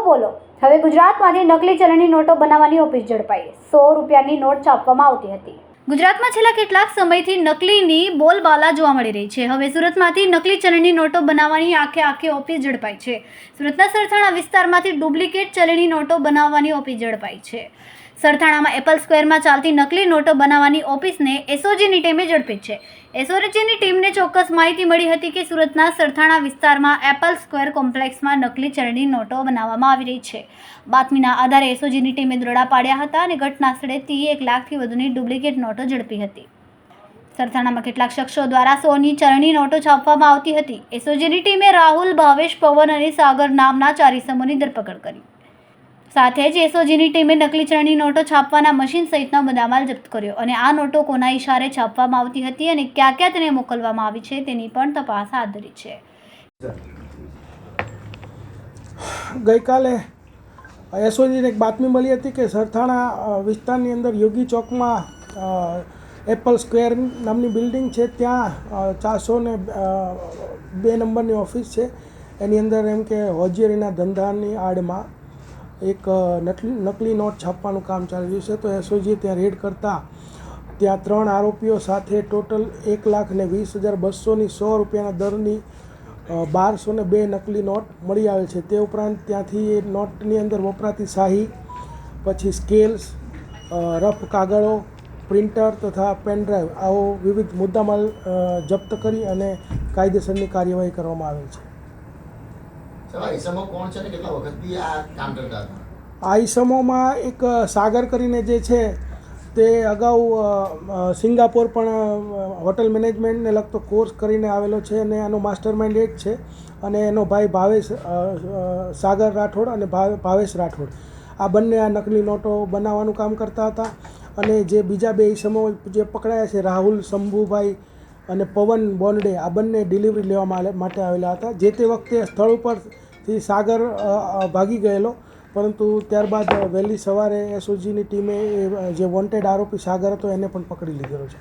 બોલો હવે ગુજરાતમાંથી નકલી ચલણની નોટો બનાવવાની ઓફિસ ઝડપાઈ। 100 રૂપિયાની નોટ છાપવામાં આવતી હતી। ગુજરાતમાં છેલ્લા કેટલાક સમયથી નકલીની બોલબાલા જોવા મળી રહી છે। હવે સુરતમાંથી નકલી ચલણની નોટો બનાવવાની આખે ઓફિસ ઝડપાઈ છે। સુરતના સરથાણા વિસ્તારમાંથી ડુપ્લિકેટ ચલણી નોટો બનાવવાની ઓફિસ ઝડપાઈ છે। સરથાણામાં એપલ સ્ક્વેરમાં ચાલતી નકલી નોટો બનાવવાની ઓફિસને એસઓજીની ટીમે ઝડપી છે। એસઓજીની ટીમને ચોક્કસ માહિતી મળી હતી કે સુરતના સરથાણા વિસ્તારમાં એપલ સ્ક્વેર કોમ્પ્લેક્સમાં નકલી ચલણી નોટો બનાવવામાં આવી રહી છે। બાતમીના આધારે એસઓજીની ટીમે દરોડા પાડ્યા હતા અને ઘટના સ્થળેથી 1 લાખથી વધુની ડુપ્લિકેટ નોટો ઝડપી હતી। સરથાણામાં કેટલાક શખ્સો દ્વારા 100ની ચલણી નોટો છાપવામાં આવતી હતી। એસઓજીની ટીમે રાહુલ, ભાવેશ, પવન અને સાગર નામના 4 ઇસમોની ધરપકડ કરી। સાથે જ એસઓજીની ટીમે નકલી ચલણી નોટો છાપવાના મશીન સહિતનો મુદ્દામાલ જપ્ત કર્યો અને આ નોટો કોના ઇશારે છાપવામાં આવતી હતી અને ક્યાં તેને મોકલવામાં આવી છે તેની પણ તપાસ હાથ ધરી છે। ગઈકાલે એસઓજીને એક બાતમી મળી હતી કે સરથાણા વિસ્તારની અંદર યોગી ચોકમાં એપલ સ્ક્વેર નામની બિલ્ડિંગ છે, ત્યાં 402 નંબરની ઓફિસ છે। એની અંદર એમ કે હોજીરીના ધંધાની આડમાં એક નકલી નોટ છાપવાનું કામ ચાલી રહ્યું છે। તો એસઓજી ત્યાં રેડ કરતાં ત્યાં 3 આરોપીઓ સાથે ટોટલ 1,20,200ની 100 રૂપિયાના દરની 1202 નકલી નોટ મળી આવે છે। તે ઉપરાંત ત્યાંથી એ નોટની અંદર વપરાતી શાહી, પછી સ્કેલ્સ, રફ કાગળો, પ્રિન્ટર તથા પેનડ્રાઈવ આવો વિવિધ મુદ્દામાલ જપ્ત કરી અને કાયદેસરની કાર્યવાહી કરવામાં આવેલ છે। આ ઈસમોમાં એક સાગર કરીને જે છે તે અગાઉ સિંગાપોર પણ હોટલ મેનેજમેન્ટને લગતો કોર્સ કરીને આવેલો છે અને આનો માસ્ટર માઇન્ડ એ જ છે। અને એનો ભાઈ ભાવેશ, સાગર રાઠોડ અને ભાવેશ રાઠોડ, આ બંને આ નકલી નોટો બનાવવાનું કામ કરતા હતા। અને જે બીજા 2 ઈસમો જે પકડાયા છે, રાહુલ શંભુભાઈ અને પવન બોન્ડે, આ બંને ડિલિવરી લેવા માટે આવેલા હતા। જે તે વખતે સ્થળ ઉપરથી સાગર ભાગી ગયેલો, પરંતુ ત્યારબાદ વહેલી સવારે એસઓજીની ટીમે જે વોન્ટેડ આરોપી સાગર હતો એને પણ પકડી લીધેલો છે।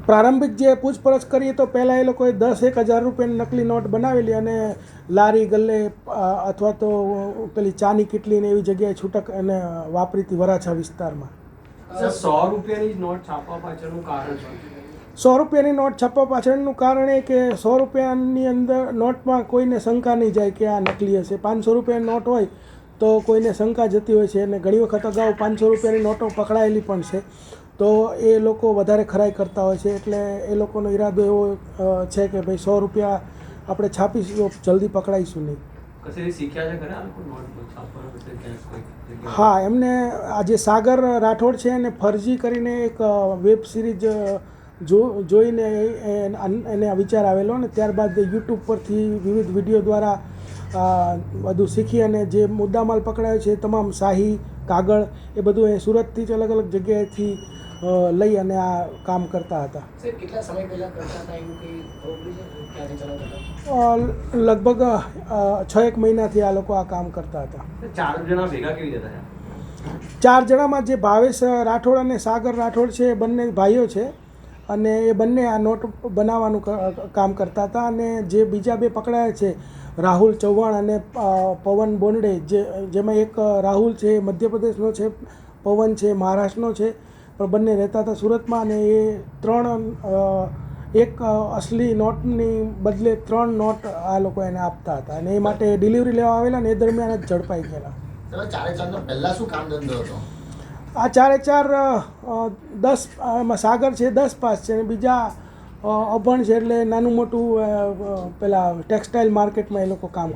પ્રારંભિક જે પૂછપરછ કરીએ તો પહેલાં એ લોકોએ 10-1,000 રૂપિયાની નકલી નોટ બનાવેલી અને લારી ગલ્લે અથવા તો પેલી ચાની કીટલી ને એવી જગ્યાએ છૂટક એને વાપરીતી વરાછા વિસ્તારમાં। 100 રૂપિયાની નોટ છાપવા પાછળનું કારણ શું? 100 રૂપિયાની નોટ છાપવા પાછળનું કારણ એ કે 100 રૂપિયાની અંદર નોટમાં કોઈને શંકા નહીં જાય કે આ નકલી હશે। 500 રૂપિયાની નોટ હોય તો કોઈને શંકા જતી હોય છે અને ઘણી વખત અગાઉ 500 રૂપિયાની નોટો પકડાયેલી પણ છે, તો એ લોકો વધારે ખરાઈ કરતા હોય છે। એટલે એ લોકોનો ઈરાદો એવો છે કે ભાઈ 100 રૂપિયા આપણે છાપીશું, જલ્દી પકડાઈશું નહીં। હા, એમને આજે સાગર રાઠોડ છે અને ફરજી કરીને એક વેબ સિરીઝ જોઈને એને વિચાર આવેલો અને ત્યારબાદ યુટ્યુબ પરથી વિવિધ વિડીયો દ્વારા બધું શીખી અને જે મુદ્દામાલ પકડાયો છે તમામ શાહી, કાગળ એ બધું એ સુરતથી જ અલગ અલગ જગ્યાએથી લઈ અને આ કામ કરતા હતા। કેટલા સમય પહેલા કરતા હતા એવું કંઈ ક્યારે ચલાવતા હતા? લગભગ 6-1 મહિનાથી આ લોકો આ કામ કરતા હતા। 4 જણા ભેગા કેવી રીતે થયા? 4 જણામાં જે ભાવેશ રાઠોડ અને સાગર રાઠોડ છે એ બંને ભાઈઓ છે અને એ બંને આ નોટ બનાવવાનું કામ કરતા હતા। અને જે બીજા 2 પકડાયા છે, રાહુલ ચૌહાણ અને પવન બોન્ડે, જેમાં એક રાહુલ છે એ મધ્યપ્રદેશનો છે, પવન છે મહારાષ્ટ્રનો છે, પણ બંને રહેતા હતા સુરતમાં। અને એ 3 એક અસલી નોટની બદલે 3 નોટ આ લોકો એને આપતા હતા અને એ માટે ડિલિવરી લેવા આવેલા ને એ દરમિયાન જ ઝડપાઈ ગયેલા। પહેલા શું કામ ધંધો હતો? આ 4 એમાં સાગર છે 10 પાસ છે અને બીજા અભણ છે, એટલે નાનું મોટું પેલા ટેક્સટાઇલ માર્કેટમાં એ લોકો કામ